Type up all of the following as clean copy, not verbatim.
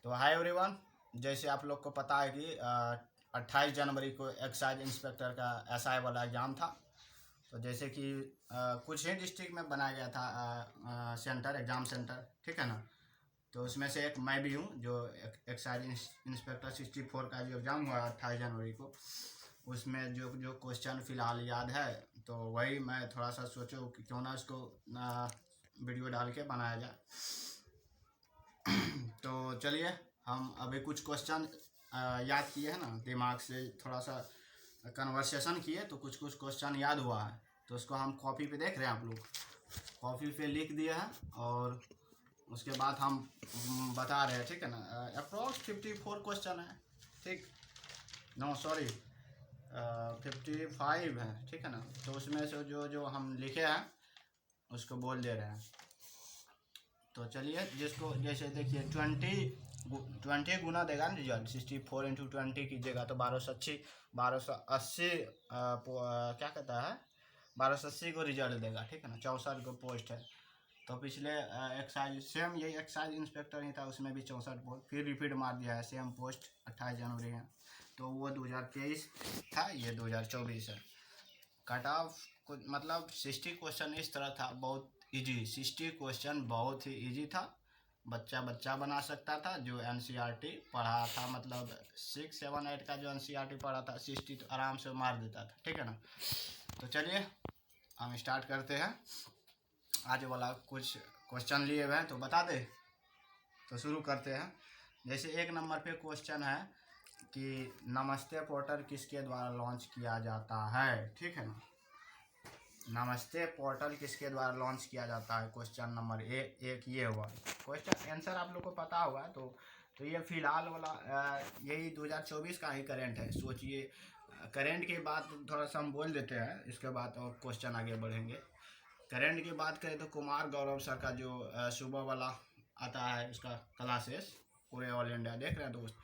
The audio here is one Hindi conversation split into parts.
तो हाय एवरीवन, जैसे आप लोग को पता है कि 28 जनवरी को एक्साइज इंस्पेक्टर का एसआई वाला एग्ज़ाम था। तो जैसे कि कुछ ही डिस्ट्रिक्ट में बनाया गया था सेंटर, एग्ज़ाम सेंटर, ठीक है ना। तो उसमें से एक मैं भी हूँ, जो एक्साइज इंस्पेक्टर 64 का जो एग्ज़ाम हुआ 28 जनवरी को, उसमें जो जो क्वेश्चन फ़िलहाल याद है, तो वही मैं थोड़ा सा सोचो कि क्यों ना उसको वीडियो डाल के बनाया जाए। तो चलिए, हम अभी कुछ क्वेश्चन याद किए हैं ना, दिमाग से थोड़ा सा कन्वर्सेशन किए, तो कुछ कुछ क्वेश्चन याद हुआ है। तो उसको हम कॉपी पे देख रहे हैं, आप लोग कॉपी पे लिख दिए हैं, और उसके बाद हम बता रहे हैं, ठीक है ना। अप्रॉक्स 54 क्वेश्चन है, ठीक, नो सॉरी 55 है, ठीक है ना। तो उसमें से जो जो हम लिखे हैं उसको बोल दे रहे हैं। तो चलिए, जिसको जैसे देखिए 20 गुना देगा ना रिजल्ट, 64 इंटू 20 कीजिएगा तो 1280 क्या कहता है, 1280 को रिजल्ट देगा, ठीक है ना। 64 को पोस्ट है। तो पिछले एक्साइज सेम यही एक्साइज इंस्पेक्टर ही था, उसमें भी 64 पोस्ट, फिर रिपीट मार दिया है, सेम पोस्ट 28 जनवरी है। तो वो 2023 था, ये 2024 है। कट ऑफ मतलब 60 क्वेश्चन इस तरह था, बहुत इजी। 60 क्वेश्चन बहुत ही इजी था, बच्चा बना सकता था। जो एनसीईआरटी पढ़ा था, मतलब 6, 7, 8 का जो एनसीईआरटी पढ़ा था, 60 तो आराम से मार देता था, ठीक है ना। तो चलिए हम स्टार्ट करते हैं। आज वाला कुछ क्वेश्चन लिए हुए हैं, तो बता दे, तो शुरू करते हैं। जैसे 1 नंबर पे क्वेश्चन है कि नमस्ते पोर्टल किसके द्वारा लॉन्च किया जाता है, ठीक है ना। नमस्ते पोर्टल किसके द्वारा लॉन्च किया जाता है, क्वेश्चन नंबर एक ये हुआ। क्वेश्चन आंसर आप लोग को पता होगा। तो ये फिलहाल वाला यही 2024 का ही करंट है। सोचिए, करंट के बाद थोड़ा सा हम बोल देते हैं, इसके बाद और क्वेश्चन आगे बढ़ेंगे। करंट की बात करें तो कुमार गौरव सर का जो सुबह वाला आता है, उसका क्लासेस पूरे ऑल इंडिया देख रहे हैं दोस्त,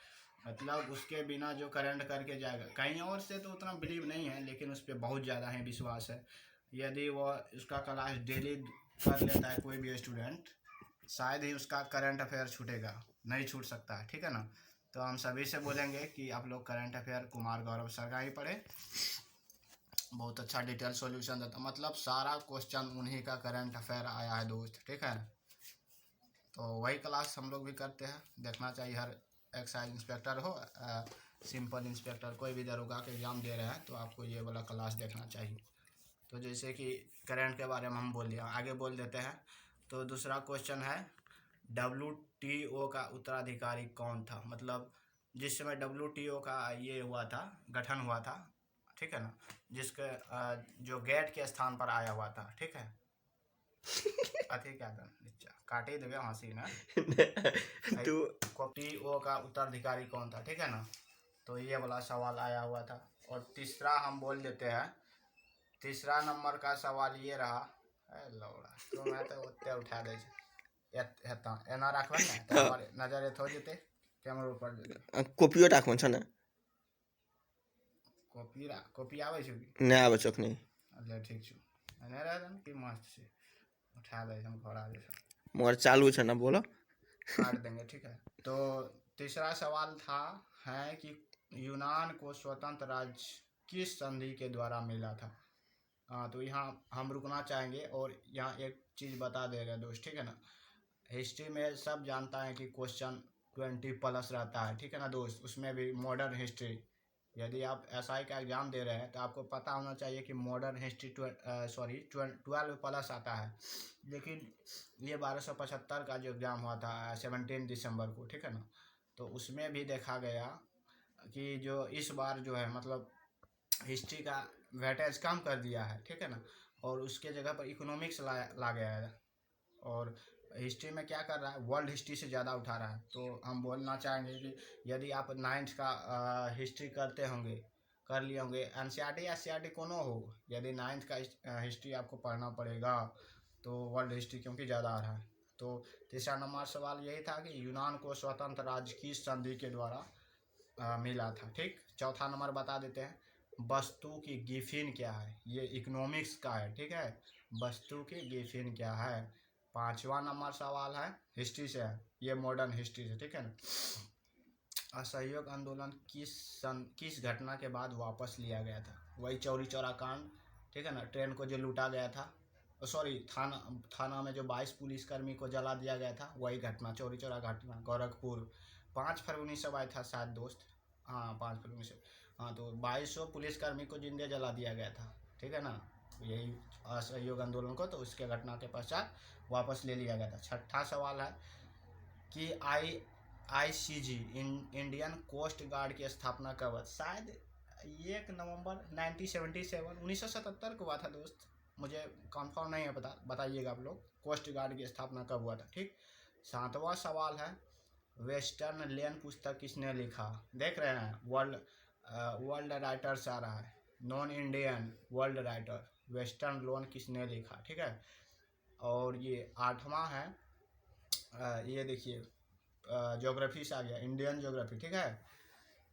मतलब उसके बिना जो करंट करके जाएगा, कहीं और से तो उतना बिलीव नहीं है, लेकिन उस पर बहुत ज़्यादा ही विश्वास है। यदि वो उसका क्लास डेली कर लेता है कोई भी स्टूडेंट, शायद ही उसका करंट अफेयर छूटेगा, नहीं छूट सकता है, ठीक है ना। तो हम सभी से बोलेंगे कि आप लोग current affair Kumar Gaurav sir का ही पढ़े, बहुत अच्छा डिटेल सॉल्यूशन देता, मतलब सारा क्वेश्चन उन्हीं का करंट अफेयर आया है दोस्त, ठीक है। तो वही क्लास हम लोग भी करते हैं, देखना चाहिए। हर एक्साइज इंस्पेक्टर हो, सिंपल इंस्पेक्टर, कोई भी दरोगा के एग्ज़ाम दे रहे हैं, तो आपको ये वाला क्लास देखना चाहिए। तो जैसे कि करंट के बारे में हम बोल दिया, आगे बोल देते हैं। तो दूसरा क्वेश्चन है, WTO का उत्तराधिकारी कौन था, मतलब जिस समय WTO का ये हुआ था, गठन हुआ था, ठीक है ना, जिसके जो गेट के स्थान पर आया हुआ था, ठीक है। अथी क्या था, काटे देवे हंसी ना। तो TO का उत्तराधिकारी कौन था, ठीक है ना। तो ये वाला सवाल आया हुआ था। और तीसरा हम बोल देते हैं, तीसरा नंबर का सवाल ये रहा, लौड़ा तो मैं तो उत्ते उठा दे हेता एना रखबन ने तो हमारे नजर एत हो जेते, कैमरा ऊपर जेते। कॉपियो राखवन छ ने, कॉपी आवे छै कि नहीं आवे छक नहीं, अच्छा ठीक छै, एने रह दन कि मस्त छै, उठा दे हम घर आगे से मगर चालू छ ना, बोलो। काट देंगे, ठीक है। तो तीसरा सवाल था, है कि यूनान को स्वतंत्र राज्य किस संधि के द्वारा मिला था। तो यहाँ हम रुकना चाहेंगे और यहाँ एक चीज़ बता दे रहे हैं दोस्त, ठीक है ना। हिस्ट्री में सब जानता है कि क्वेश्चन 20+ रहता है, ठीक है ना दोस्त, उसमें भी मॉडर्न हिस्ट्री। यदि आप एसआई का एग्ज़ाम दे रहे हैं तो आपको पता होना चाहिए कि मॉडर्न हिस्ट्री 12+ आता है। लेकिन ये 1275 का जो एग्ज़ाम हुआ था 17 दिसंबर को, ठीक है ना, तो उसमें भी देखा गया कि जो इस बार जो है, मतलब हिस्ट्री का वेटेज कम कर दिया है, ठीक है ना, और उसके जगह पर इकोनॉमिक्स ला गया है। और हिस्ट्री में क्या कर रहा है, वर्ल्ड हिस्ट्री से ज़्यादा उठा रहा है। तो हम बोलना चाहेंगे कि यदि आप 9th का हिस्ट्री करते होंगे, कर लिए होंगे, एनसीईआरटी या सीईआरटी कोनो हो, यदि 9th का हिस्ट्री आपको पढ़ना पड़ेगा, तो वर्ल्ड हिस्ट्री क्योंकि ज़्यादा आ रहा है। तो तीसरा नंबर सवाल यही था कि यूनान को स्वतंत्र राज्य किस संधि के द्वारा मिला था, ठीक। चौथा नंबर बता देते हैं, वस्तु की गिफिन क्या है, ये इकोनॉमिक्स का है, ठीक है। वस्तु की गिफिन क्या है। पांचवा नंबर सवाल है, हिस्ट्री से है, ये मॉडर्न हिस्ट्री से, ठीक है ना। असहयोग आंदोलन किस घटना के बाद वापस लिया गया था? वही चौरी चौरा कांड, ठीक है ना, ट्रेन को जो लूटा गया था, सॉरी थाना में जो 22 पुलिसकर्मी को जला दिया गया था, वही घटना, चौरी चौरा घटना, गोरखपुर। 5 फरवरी से आया था शायद दोस्त, हाँ 5 फरवरी से, हाँ। तो 2200 पुलिसकर्मी को जिंदे जला दिया गया था, ठीक है ना, यही असहयोग आंदोलन को। तो उसके घटना के पश्चात वापस ले लिया गया था। छठा सवाल है कि ICG इंडियन कोस्ट गार्ड की स्थापना कब हुआ? शायद 1 नवंबर 1977 को हुआ था दोस्त, मुझे कंफर्म नहीं है, बताइएगा आप लोग, कोस्ट गार्ड की स्थापना कब हुआ था, ठीक। 7वां सवाल है, वेस्टर्न लेन पुस्तक किसने लिखा? देख रहे हैं, वर्ल्ड राइटर्स आ रहा है, non Indian world writer, western loan किसने लिखा, ठीक है। और ये 8वां है, ये देखिए ज्योग्राफी से आ गया, इंडियन ज्योग्राफी, ठीक है।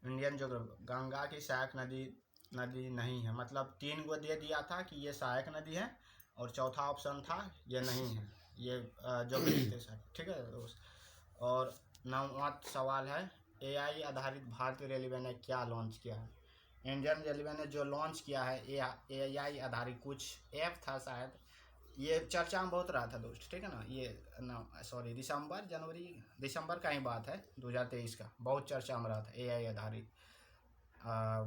इंडियन ज्योग्राफी, गंगा की सहायक नदी नहीं है, मतलब 3 गो दे दिया था कि ये सहायक नदी है, और चौथा ऑप्शन था ये नहीं है, ये ज्योग्राफी के साथ, ठीक है दोस्त। और 9वां सवाल है, AI आधारित भारतीय रेलवे ने क्या लॉन्च किया है? इंडियन रेलवे ने जो लॉन्च किया है AI आधारित कुछ ऐप था शायद, ये चर्चा में बहुत रहा था दोस्त, ठीक है ना। ये सॉरी दिसंबर का ही बात है, 2023 का, बहुत चर्चा में रहा था। AI आधारित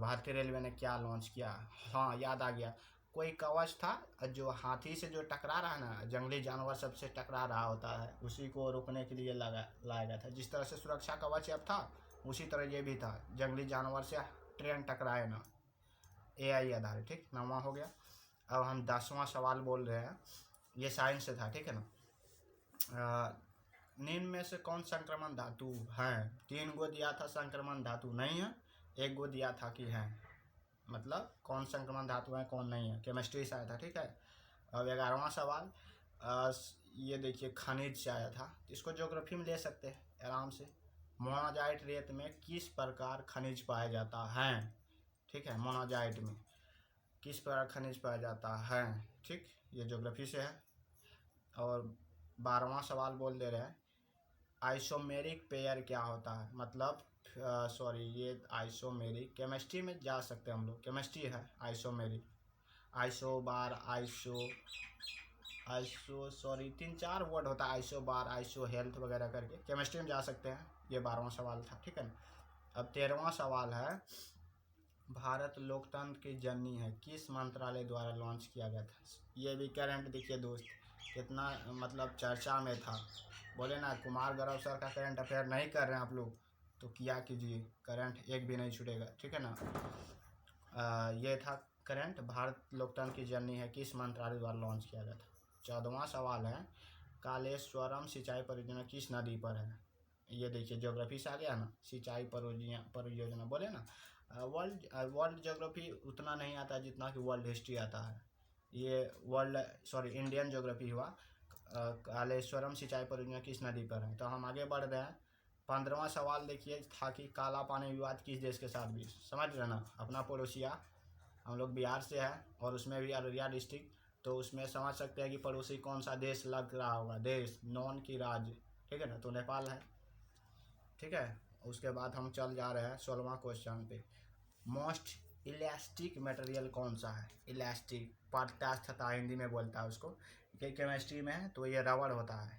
भारतीय रेलवे ने क्या लॉन्च किया? हाँ याद आ गया, कोई कवच था जो हाथी से जो टकरा रहा है ना, जंगली जानवर सबसे टकरा रहा होता है, उसी को रोकने के लिए लाया गया था। जिस तरह से सुरक्षा कवच ऐप था, उसी तरह ये भी था, जंगली जानवर से ट्रेन टकराए ना, AI आधारित, ठीक। 9वां हो गया। अब हम 10वां सवाल बोल रहे हैं, ये साइंस से था, ठीक है ना। निम्न में से कौन संक्रमण धातु है? 3 गो दिया था संक्रमण धातु नहीं है, 1 गो दिया था कि है, मतलब कौन संक्रमण धातु है कौन नहीं है, केमिस्ट्री से आया था, ठीक है। अब 11वां सवाल, ये देखिए खनिज से आया था, इसको ज्योग्राफी में ले सकते हैं आराम से। मोनाजाइट रेत में किस प्रकार खनिज पाया जाता है, ठीक है, मोनाजाइट में किस प्रकार खनिज पाया जाता है, ठीक, ये ज्योग्राफी से है। और 12वां सवाल बोल दे रहे हैं, आइसोमेरिक पेयर क्या होता है? मतलब सॉरी, ये आइसोमेरिक केमिस्ट्री में जा सकते हैं हम लोग, केमिस्ट्री है आइसोमेरिक, आइसो बार, आइसो सॉरी 3-4 वर्ड होता है, आइसो बार, आइसो हेल्थ वगैरह करके, केमिस्ट्री में जा सकते हैं। ये 12वां सवाल था, ठीक है ना। अब 13वां सवाल है, भारत लोकतंत्र की जननी है, किस मंत्रालय द्वारा लॉन्च किया गया था? ये भी करंट देखिए दोस्त, कितना मतलब चर्चा में था, बोले ना कुमार गौरव सर का करंट अफेयर नहीं कर रहे हैं आप लोग, तो किया कीजिए, करंट एक भी नहीं छूटेगा, ठीक है ना। ये था करंट, भारत लोकतंत्र की जननी है किस मंत्रालय द्वारा लॉन्च किया गया था। 14वां सवाल है, कालेश्वरम सिंचाई परियोजना किस नदी पर है? ये देखिए ज्योग्राफी से आ गया ना, सिंचाई परियोजना बोले ना। वर्ल्ड ज्योग्राफी उतना नहीं आता जितना कि वर्ल्ड हिस्ट्री आता है, ये इंडियन ज्योग्राफी हुआ। कालेश्वरम सिंचाई परियोजना किस नदी पर है? तो हम आगे बढ़ रहे हैं। 15वां सवाल देखिए था कि काला पानी विवाद किस देश के साथ भी, समझ रहे ना, अपना पड़ोसिया, हम लोग बिहार से है और उसमें भी अररिया डिस्ट्रिक्ट, तो उसमें समझ सकते हैं कि पड़ोसी कौन सा देश लग रहा होगा, देश नॉन की राज्य, ठीक है ना, तो नेपाल है, ठीक है। उसके बाद हम चल जा रहे हैं 16वां क्वेश्चन पे, मोस्ट इलास्टिक मटेरियल कौन सा है? इलास्टिक पारदर्शी था, हिंदी में बोलता है उसको, ये केमिस्ट्री में है तो ये रबड़ होता है,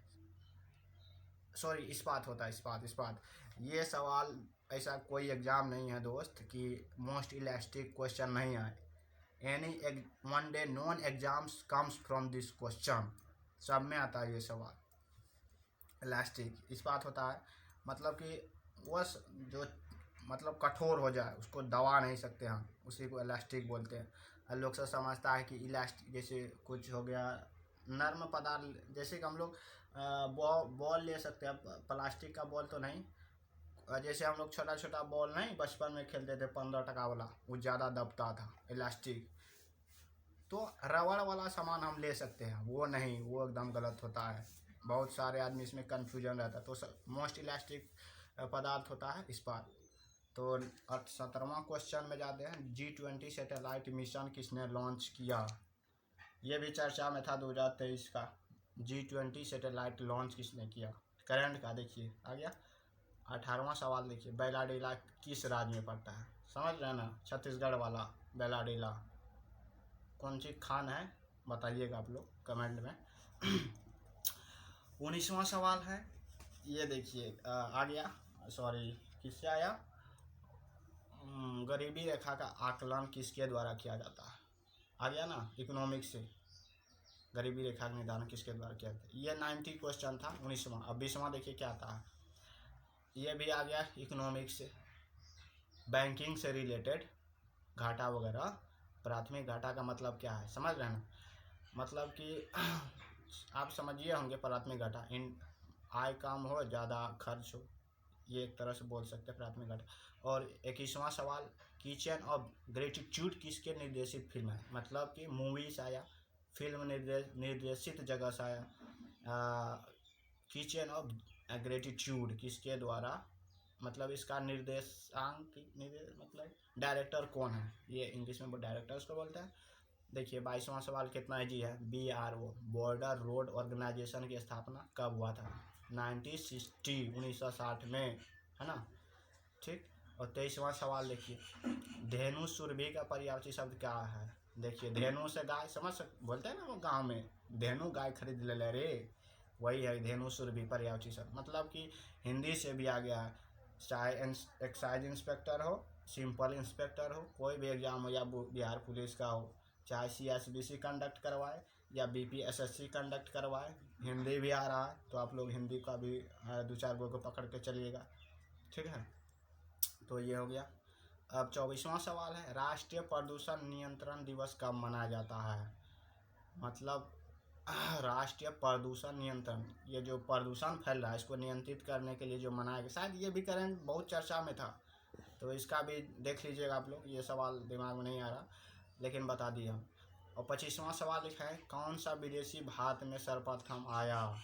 सॉरी इस्पात होता है, इस्पात। ये सवाल ऐसा कोई एग्जाम नहीं है दोस्त कि मोस्ट इलास्टिक क्वेश्चन नहीं आए, any one day non exams comes from this question, सब में आता है ये सवाल। इलास्टिक इस्पात होता है, मतलब कि वो जो मतलब कठोर हो जाए उसको दबा नहीं सकते हम, उसी को इलास्टिक बोलते हैं। लोग सब समझता है कि इलास्टिक जैसे कुछ हो गया नर्म पदार्थ, जैसे कि हम लोग बॉल ले सकते हैं, प्लास्टिक का बॉल तो नहीं, जैसे हम लोग छोटा छोटा बॉल नहीं बचपन में खेलते थे 15 टका वाला, वो ज़्यादा दबता था इलास्टिक, तो रबड़ वाला सामान हम ले सकते हैं, वो नहीं, वो एकदम गलत होता है, बहुत सारे आदमी इसमें कन्फ्यूजन रहता है। तो मोस्ट इलास्टिक पदार्थ होता है इस्पात। तो 17वां क्वेश्चन में जाते हैं, G20 सैटेलाइट मिशन किसने लॉन्च किया? ये भी चर्चा में था 2023 का, G20 सैटेलाइट लॉन्च किसने किया, करंट का देखिए आ गया। 18वां सवाल देखिए, बैलाडीला किस राज्य में पड़ता है? समझ रहे हैं ना, छत्तीसगढ़ वाला बैलाडीला कौन सी खान है, बताइएगा आप लोग कमेंट में। 19वां सवाल है, ये देखिए आ गया, सॉरी किससे आया, गरीबी रेखा का आकलन किसके द्वारा किया जाता है? आ गया ना, इकोनॉमिक्स से गरीबी रेखा का निर्धारण किसके द्वारा किया जाता है। ये 90 क्वेश्चन था 19वां। अब 20वां देखिए क्या आता है, ये भी आ गया इकोनॉमिक्स से, बैंकिंग से रिलेटेड घाटा वगैरह। प्राथमिक घाटा का मतलब क्या है, समझ रहे हैं ना, मतलब कि आप समझिए होंगे प्राथमिक घाटा, इन आय कम हो ज़्यादा खर्च हो, ये एक तरह से बोल सकते हैं प्राथमिक घाटा। और 21वां सवाल, किचन ऑफ ग्रेटिट्यूड किसके निर्देशित फिल्म है? मतलब कि मूवी से आया, फिल्म निर्देशित जगह से आया। किचन ऑफ ग्रेटिट्यूड किसके द्वारा, मतलब इसका मतलब डायरेक्टर कौन है, ये इंग्लिश में डायरेक्टर्स को बोलते हैं। देखिए 22वां सवाल कितना इजी है, BRO बॉर्डर रोड ऑर्गेनाइजेशन की स्थापना कब हुआ था? 1960 में, है ना, ठीक। और 23वां सवाल देखिए, धेनु सुरभि का पर्यायवाची शब्द क्या है? देखिए धेनु से गाय, बोलते हैं ना वो गाँव में, धेनु गाय खरीद ले रे, वही है धेनु सुरभि पर्यायवाची शब्द। मतलब कि हिंदी से भी आ गया है, चाहे एक्साइज इंस्पेक्टर हो, सिंपल इंस्पेक्टर हो, कोई भी एग्जाम हो, या बिहार पुलिस का हो, चाहे CSBC कंडक्ट करवाए या BPSSC कंडक्ट करवाए, हिंदी भी आ रहा है तो आप लोग हिंदी का भी 2-4 गो को पकड़ के चलिएगा, ठीक है। तो ये हो गया। अब 24वां सवाल है, राष्ट्रीय प्रदूषण नियंत्रण दिवस कब मनाया जाता है? मतलब राष्ट्रीय प्रदूषण नियंत्रण, ये जो प्रदूषण फैल रहा है इसको नियंत्रित करने के लिए जो मनाया गया, शायद ये भी करंट बहुत चर्चा में था, तो इसका भी देख लीजिएगा आप लोग, ये सवाल दिमाग में नहीं आ रहा लेकिन बता दिए हम। और 25वां सवाल लिखा है, कौन सा विदेशी भारत में सर्वप्रथम आया?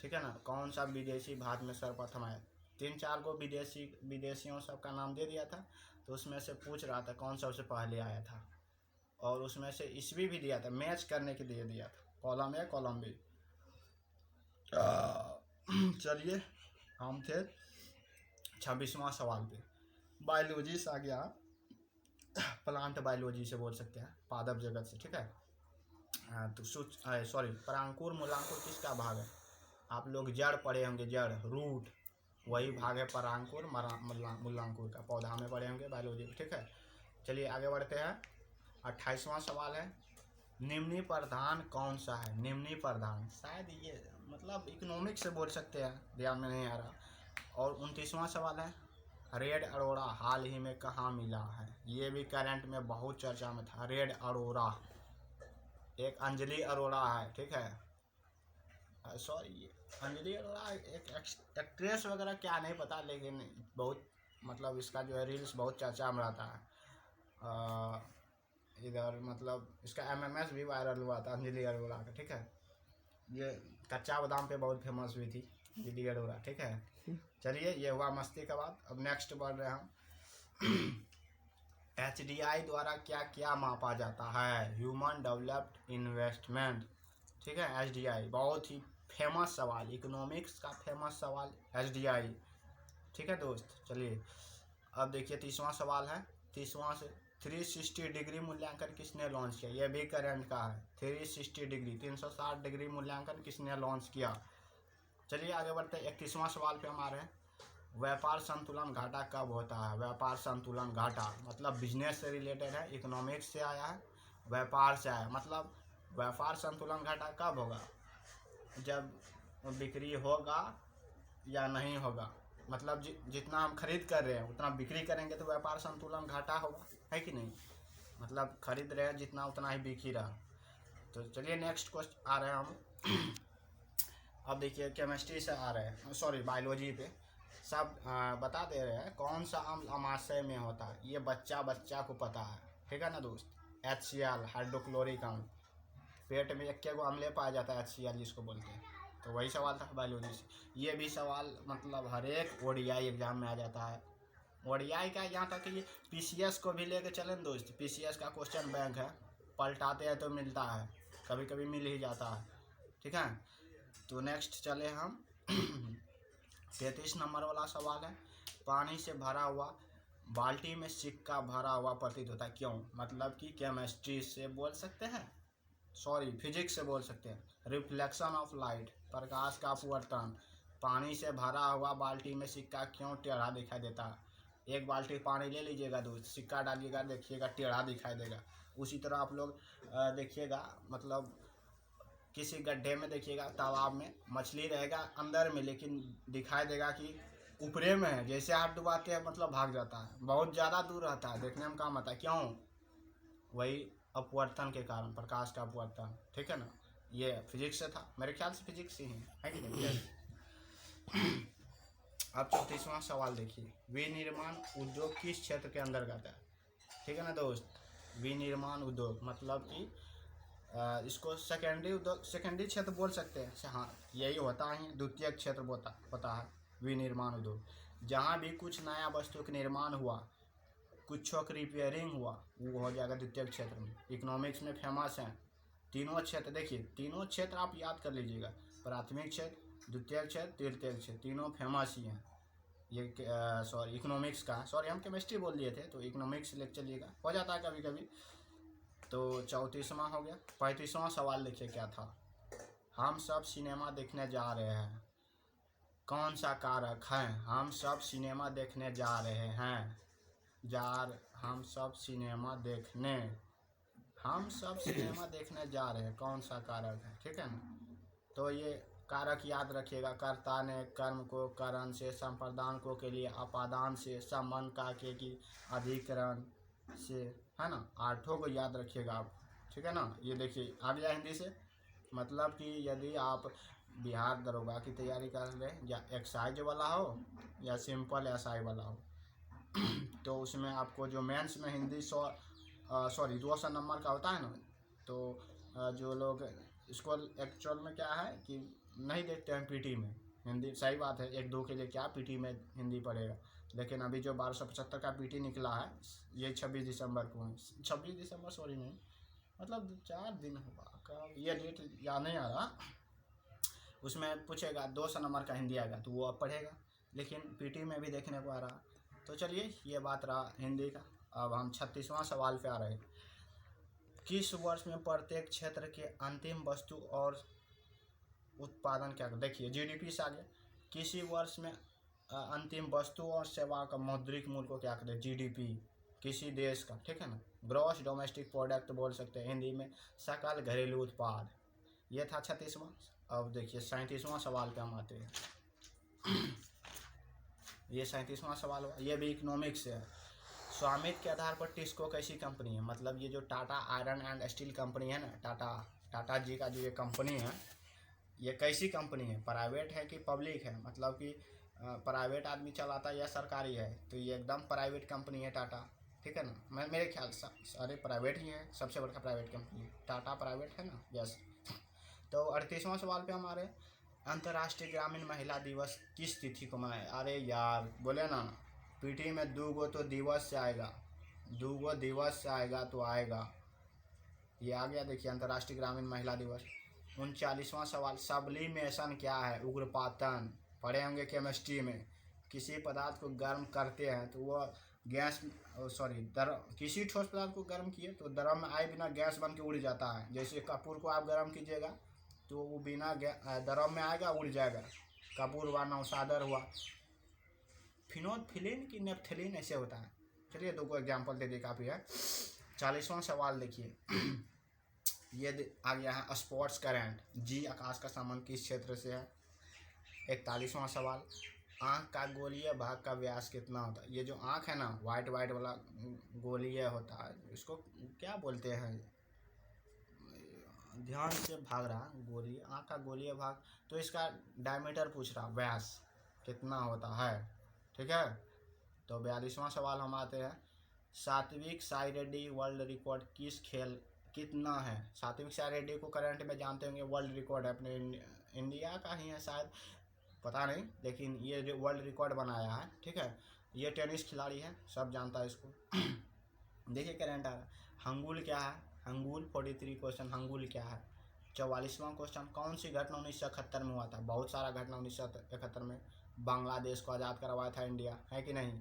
ठीक है ना, कौन सा विदेशी भारत में सर्वप्रथम आया? 3-4 को विदेशियों सबका नाम दे दिया था, तो उसमें से पूछ रहा था कौन सबसे पहले आया था, और उसमें से ईस्वी भी दिया था, मैच करने के लिए दिया था, कॉलम ए कॉलम बी। चलिए हम थे 26वां सवाल पे, बायोलॉजी से आ गया, प्लांट बायोलॉजी से बोल सकते हैं, पादप जगत से, ठीक है। तो सॉरी, परांकुर मूलांकुर किसका भाग है? आप लोग जड़ पढ़े होंगे, जड़ रूट, वही भाग है परांकुर मूलांकुर का, पौधा में पढ़े होंगे बायोलॉजी, ठीक है। चलिए आगे बढ़ते हैं। 28वां सवाल है, निम्नी प्रधान कौन सा है? निम्नी प्रधान शायद ये मतलब इकोनॉमिक्स से बोल सकते हैं, ध्यान में नहीं आ रहा। और 29वां सवाल है, रेड अरोड़ा हाल ही में कहाँ मिला है? ये भी करंट में बहुत चर्चा में था, रेड अरोड़ा, एक अंजलि अरोड़ा है, ठीक है, सॉरी अंजलि अरोड़ा एक एक्ट्रेस वगैरह क्या नहीं पता, लेकिन बहुत मतलब इसका जो है रील्स बहुत चर्चा में रहता है इधर, मतलब इसका MMS भी वायरल हुआ था अंजलि अरोड़ा का, ठीक है। ये कच्चा बादाम पे बहुत फेमस हुई थी अंजलि अरोड़ा, ठीक है। चलिए ये हुआ मस्ती का बात। अब नेक्स्ट बढ़ रहे हम। HDI द्वारा क्या क्या मापा जाता है? ह्यूमन डेवलप्ड इन्वेस्टमेंट, ठीक है। HDI बहुत ही फेमस सवाल, इकोनॉमिक्स का फेमस सवाल HDI, ठीक है दोस्त। चलिए अब देखिए 30वां सवाल है, 30वां से 360 डिग्री मूल्यांकन किसने लॉन्च किया? यह भी करंट का है, 360 डिग्री 360 डिग्री मूल्यांकन किसने लॉन्च किया? चलिए आगे बढ़ते हैं। 31वां सवाल पे हम आ रहे हैं, व्यापार संतुलन घाटा कब होता है? व्यापार संतुलन घाटा मतलब बिजनेस से रिलेटेड है, इकोनॉमिक्स से आया है, व्यापार से आया, मतलब व्यापार संतुलन घाटा कब होगा? जब बिक्री होगा या नहीं होगा, मतलब जितना हम खरीद कर रहे हैं उतना बिक्री करेंगे तो व्यापार संतुलन घाटा होगा, है कि नहीं? मतलब खरीद रहे हैं जितना उतना ही बिक ही रहा। तो चलिए नेक्स्ट क्वेश्चन आ रहे हैं हम। अब देखिए केमिस्ट्री से आ रहे हैं, सॉरी बायोलॉजी पे सब बता दे रहे हैं, कौन सा अम्ल अमाशय में होता है? ये बच्चा को पता है, ठीक है ना दोस्त। HCl हाइड्रोक्लोरिक अम्ल, पेट में एक को अम्ले पाया जाता है HCl जिसको बोलते हैं। तो वही सवाल था बायोलॉजी से। ये भी सवाल मतलब हर एक ODI एग्जाम में आ जाता है। ODI का यहाँ तक कि PCS को भी लेके चलें दोस्त, PCS का क्वेश्चन बैंक है, पलटाते हैं तो मिलता है, कभी कभी मिल ही जाता है, ठीक है। तो नेक्स्ट चले हम 33 नंबर वाला सवाल है, पानी से भरा हुआ बाल्टी में सिक्का भरा हुआ प्रतीत होता है, क्यों? मतलब कि केमिस्ट्री से बोल सकते हैं, सॉरी फिजिक्स से बोल सकते हैं। रिफ्लेक्शन ऑफ लाइट, प्रकाश का अपवर्तन। पानी से भरा हुआ बाल्टी में सिक्का क्यों टेढ़ा दिखाई देता है? एक बाल्टी पानी ले लीजिएगा, दूध सिक्का डालिएगा, देखिएगा टेढ़ा दिखाई देगा। उसी तरह आप लोग देखिएगा, मतलब किसी गड्ढे में देखिएगा, तालाब में मछली रहेगा अंदर में, लेकिन दिखाई देगा कि ऊपरे में है। जैसे हाथ डुबाते हैं मतलब भाग जाता है, बहुत ज़्यादा दूर रहता है, देखने में काम आता है, क्यों? वही अपवर्तन के कारण, प्रकाश का अपवर्तन, ठीक है ना। ये फिजिक्स से था, मेरे ख्याल से फिजिक्स से ही है कि नहीं। अब 34वां सवाल देखिए, विनिर्माण उद्योग किस क्षेत्र के अंतर्गत है? ठीक है ना दोस्त, विनिर्माण उद्योग मतलब कि इसको सेकेंडरी उद्योग, सेकेंडरी क्षेत्र बोल सकते हैं। हाँ, यही होता है, द्वितीय क्षेत्र होता है विनिर्माण उद्योग। जहाँ भी कुछ नया वस्तु का निर्माण हुआ, कुछ का रिपेयरिंग हुआ, वो हो जाएगा द्वितीय क्षेत्र में। इकोनॉमिक्स में फेमस हैं तीनों क्षेत्र, देखिए तीनों क्षेत्र आप याद कर लीजिएगा, प्राथमिक क्षेत्र, द्वितीय क्षेत्र, तृतीय क्षेत्र, तीनों फेमस ही हैं। ये सॉरी इकोनॉमिक्स का, सॉरी हम केमिस्ट्री बोल दिए थे, तो इकोनॉमिक्स लेके चलिएगा, हो जाता है कभी कभी। तो 34वां हो गया। 35वां सवाल देखिए क्या था, हम सब सिनेमा देखने जा रहे हैं, कौन सा कारक है? हम सब सिनेमा देखने जा रहे हैं, हम सब सिनेमा देखने, हम सब सिनेमा देखने जा रहे हैं, कौन सा कारक है? ठीक है ना। तो ये कारक याद रखिएगा, कर्ता ने कर्म को करण से, संप्रदान को के लिए अपादान से, संबंध का के की अधिकरण से, है ना। 8 को याद रखिएगा आप, ठीक है ना। ये देखिए आ गया हिंदी से, मतलब कि यदि आप बिहार दरोगा की तैयारी कर रहे हैं, या एक्साइज वाला हो या सिंपल एसआई वाला हो, तो उसमें आपको जो मेंस में हिंदी 200 नंबर का होता है ना, तो जो लोग इसको एक्चुअल में क्या है कि नहीं देखते हैं पीटी में हिंदी, सही बात है, 1-2 के लिए क्या पीटी में हिंदी पढ़ेगा, लेकिन अभी जो 1275 का पीटी निकला है, ये 26 दिसंबर को है, 26 दिसंबर सॉरी नहीं, मतलब 4 दिन होगा, कब ये डेट याद नहीं आ रहा। उसमें पूछेगा 200 नंबर का हिंदी आएगा, तो वो अब पढ़ेगा, लेकिन पीटी में भी देखने को आ रहा। तो चलिए ये बात रहा हिंदी का। अब हम 36वां सवाल पे आ रहे हैं, किस वर्ष में प्रत्येक क्षेत्र के अंतिम वस्तु और उत्पादन क्या? देखिए जीडीपी से आगे, किसी वर्ष में अंतिम वस्तु और सेवा का मौद्रिक मूल्य को क्या कहते हैं? जीडीपी, किसी देश का, ठीक है ना। ग्रॉस डोमेस्टिक प्रोडक्ट बोल सकते हैं हिंदी में, सकल घरेलू उत्पाद। ये था 36वां। अब देखिए 37वां सवाल पे हम आते हैं। ये 37वां सवाल हुआ, ये भी इकोनॉमिक्स से है। स्वामित्व के आधार पर टिस्को कैसी कंपनी है? मतलब ये जो Tata iron and steel company है ना, टाटा जी का जो ये कंपनी है, ये कैसी कंपनी है? प्राइवेट है कि पब्लिक है? मतलब कि प्राइवेट आदमी चलाता है या सरकारी है? तो ये एकदम प्राइवेट कंपनी है टाटा, ठीक है ना। मेरे ख्याल से सारे प्राइवेट ही हैं, सबसे बड़ा प्राइवेट कंपनी टाटा प्राइवेट है ना, यस। तो 38वां सवाल पे हमारे, अंतर्राष्ट्रीय ग्रामीण महिला दिवस किस तिथि को मनाए? अरे यार बोले ना, पीटी में 2 तो दिवस से आएगा, 2 दिवस से आएगा तो आएगा। ये आ गया, देखिए अंतर्राष्ट्रीय ग्रामीण महिला दिवस। 39वां सवाल, सब्लिमेशन क्या है? उग्रपातन, पढ़े होंगे केमिस्ट्री में। किसी पदार्थ को गर्म करते हैं तो वह गैस, सॉरी किसी ठोस पदार्थ को गर्म किए तो द्रव में आए बिना गैस बन के उड़ जाता है। जैसे कपूर को आप गर्म कीजिएगा तो वो बिना द्रव में आएगा, उड़ जाएगा। कपूर हुआ, नौसादर हुआ, फिनोल्फिलीन की नेप्थलीन ऐसे होता है। चलिए 2 एग्जाम्पल दे दिए, काफ़ी है। 40वां सवाल देखिए, ये आ गया है स्पोर्ट्स करंट, जी आकाश का संबंध किस क्षेत्र से है? 41वां सवाल, आँख का गोलीय भाग का व्यास कितना होता है? ये जो आँख है ना, वाइट वाला गोलीय होता है, इसको क्या बोलते हैं? ध्यान से भाग रहा गोली, आँख का गोलीय भाग, तो इसका डायमीटर पूछ रहा, व्यास कितना होता है, ठीक है। तो 42वां सवाल हम आते हैं, सात्विक साई रेड्डी वर्ल्ड रिकॉर्ड किस खेल कितना है? सात्विक साई रेड्डी को करंट में जानते होंगे, वर्ल्ड रिकॉर्ड है, अपने इंडिया का ही है शायद, पता नहीं, लेकिन ये वर्ल्ड रिकॉर्ड बनाया है, ठीक है। ये टेनिस खिलाड़ी है, सब जानता है इसको। देखिए करंट आ रहा है, हंगुल क्या है? हंगुल 43 क्वेश्चन, हंगुल क्या है? 44वां क्वेश्चन, कौन सी घटना 1971 में हुआ था? बहुत सारा घटना 1971 में, बांग्लादेश को आज़ाद करवाया था इंडिया, है कि नहीं?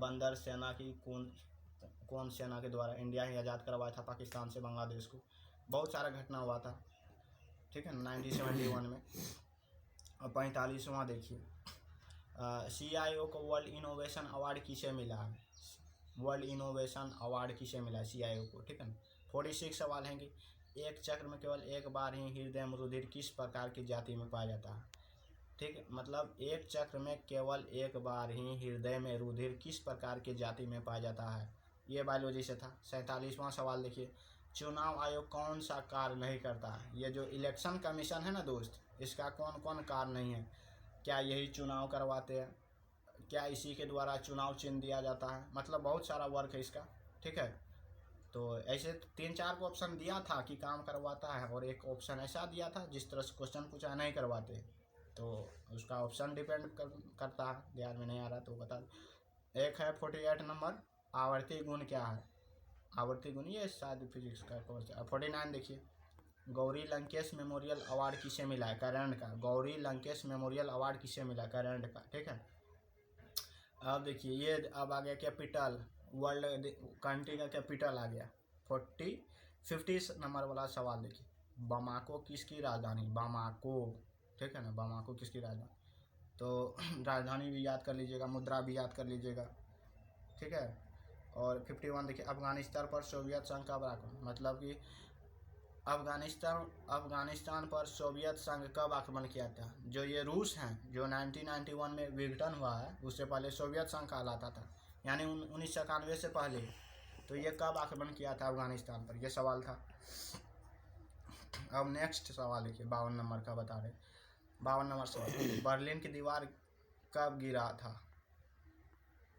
बंदर सेना की कौन सेना के द्वारा? इंडिया ही आज़ाद करवाया था पाकिस्तान से बांग्लादेश को। बहुत सारा घटना हुआ था, ठीक है, 1971 में। और 45वां देखिए, CIO को वर्ल्ड इनोवेशन अवार्ड किसे मिला है? वर्ल्ड इनोवेशन अवार्ड किसे मिला है? CIO को, ठीक है ना। 46 सवाल हैं कि एक चक्र में केवल एक बार ही हृदय में रुधिर किस प्रकार की जाति में पाया जाता है? ठीक है, मतलब एक चक्र में केवल एक बार ही हृदय में रुधिर किस प्रकार की जाति में पाया जाता है? ये बायोलॉजी से था। 47वां सवाल देखिए, चुनाव आयोग कौन सा कार्य नहीं करता है? ये जो इलेक्शन कमीशन है ना दोस्त, इसका कौन कौन कार्य नहीं है? क्या यही चुनाव करवाते हैं? क्या इसी के द्वारा चुनाव चिन्ह दिया जाता है? मतलब बहुत सारा वर्क है इसका, ठीक है। तो ऐसे 3-4 को ऑप्शन दिया था कि काम करवाता है, और एक ऑप्शन ऐसा दिया था जिस तरह से क्वेश्चन पूछा नहीं करवाते, तो उसका ऑप्शन डिपेंड करता है। ध्यान में नहीं आ रहा तो बता दो। एक है 48 नंबर, आवर्ती गुण क्या है? आवर्ती गुण ये शायद फिजिक्स का कोर्स है। 49 देखिए, गौरी लंकेश मेमोरियल अवार्ड किसे मिला है? करंट का। गौरी लंकेश मेमोरियल अवार्ड किसे मिला? करंट का, ठीक है। अब देखिए, ये अब आ गया कैपिटल, वर्ल्ड कंट्री का कैपिटल आ गया। 50 नंबर वाला सवाल देखिए, बामाको किसकी राजधानी? बामाको, ठीक है ना, बामाको किसकी राजधानी? तो राजधानी भी याद कर लीजिएगा, मुद्रा भी याद कर लीजिएगा, ठीक है। और 51 देखिए, अफगानिस्तान पर सोवियत संघ कब आक्रमण? मतलब कि अफगानिस्तान पर सोवियत संघ कब आक्रमण किया था? जो ये रूस हैं, जो 1991 में विघटन हुआ है, उससे पहले सोवियत संघ कहलाता था, यानी 1991 से पहले। तो ये कब आक्रमण किया था अफगानिस्तान पर? ये सवाल था। अब नेक्स्ट सवाल देखिए, 52 नंबर का बता रहे। 52 नंबर सवाल, बर्लिन की दीवार कब गिरा था?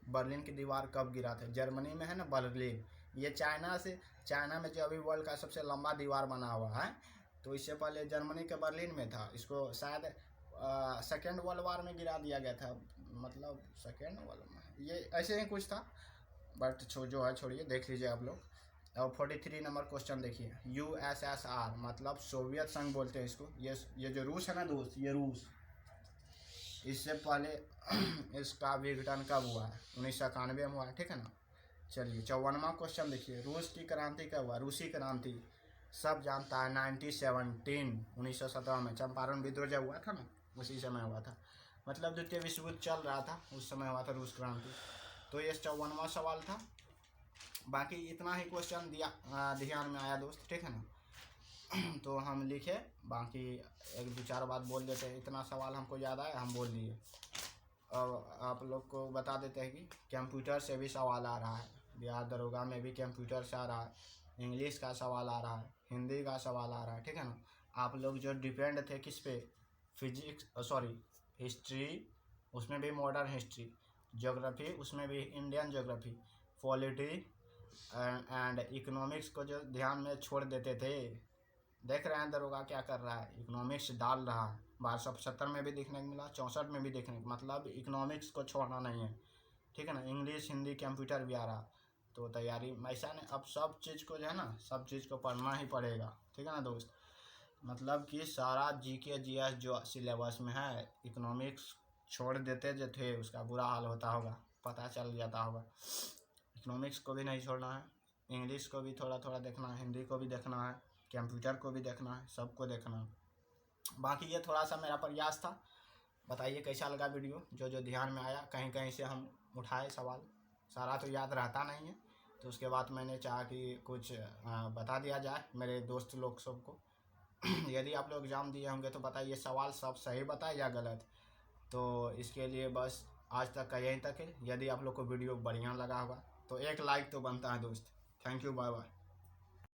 बर्लिन की दीवार कब गिरा था? जर्मनी में है ना बर्लिन, ये चाइना में जो अभी वर्ल्ड का सबसे लंबा दीवार बना हुआ है, तो इससे पहले जर्मनी के बर्लिन में था। इसको शायद सेकेंड वर्ल्ड वार में गिरा दिया गया था, मतलब सेकेंड वर्ल्ड में, ये ऐसे ही कुछ था, बट जो है छोड़िए, देख लीजिए आप लोग। और 43 नंबर क्वेश्चन देखिए, USSR मतलब सोवियत संघ बोलते हैं इसको। ये जो रूस है ना दोस्त, ये रूस, इससे पहले इसका विघटन कब हुआ है? 1991 में हुआ है, ठीक है ना। चलिए 54वां क्वेश्चन देखिए, रूस की क्रांति कब हुआ? रूसी क्रांति सब जानता है, 1917 में चंपारण विद्रोह जब हुआ था ना, उसी समय हुआ था। मतलब द्वितीय विश्व युद्ध चल रहा था, उस समय हुआ था रूस क्रांति। तो ये 54वां सवाल था। बाकी इतना ही क्वेश्चन ध्यान में आया दोस्त, ठीक है ना। तो हम लिखे, बाकी 1-2-4 बात बोल देते हैं। इतना सवाल हमको याद आया, हम बोल दिए। अब आप लोग को बता देते हैं कि कंप्यूटर से भी सवाल आ रहा है, बिहार दरोगा में भी कंप्यूटर से आ रहा है, इंग्लिश का सवाल आ रहा है, हिंदी का सवाल आ रहा है, ठीक है ना। आप लोग जो डिपेंड थे किस पे? हिस्ट्री, उसमें भी मॉडर्न हिस्ट्री, ज्योग्राफी, उसमें भी Indian geography, polity and economics को जो ध्यान में छोड़ देते थे। देख रहे हैं दरोगा क्या कर रहा है, इकोनॉमिक्स डाल रहा है। 1275 में भी देखने को मिला, 64 में भी देखने को, मतलब इकोनॉमिक्स को छोड़ना नहीं है, ठीक है ना। इंग्लिश, हिंदी, कंप्यूटर भी आ रहा, तो तैयारी ऐसा नहीं, अब सब चीज़ को जो है ना, सब चीज़ को पढ़ना ही पड़ेगा, ठीक है ना दोस्त। मतलब कि सारा GK GS जो सिलेबस में है, इकोनॉमिक्स छोड़ देते जो थे, उसका बुरा हाल होता होगा, पता चल जाता होगा। इकोनॉमिक्स को भी नहीं छोड़ना है, इंग्लिश को भी थोड़ा थोड़ा देखना है, हिंदी को भी देखना है, कंप्यूटर को भी देखना है, सबको देखना है। बाकी ये थोड़ा सा मेरा प्रयास था। बताइए कैसा लगा वीडियो, जो ध्यान में आया। कहीं कहीं से हम उठाए सवाल, सारा तो याद रहता नहीं है, तो उसके बाद मैंने चाहा कि कुछ बता दिया जाए मेरे दोस्त लोग सबको। यदि आप लोग एग्ज़ाम दिए होंगे तो बताइए सवाल सब सही बताए या गलत। तो इसके लिए बस आज तक का यहीं तक है। यदि आप लोग को वीडियो बढ़िया लगा होगा तो एक लाइक तो बनता है दोस्त। Thank you, bye bye.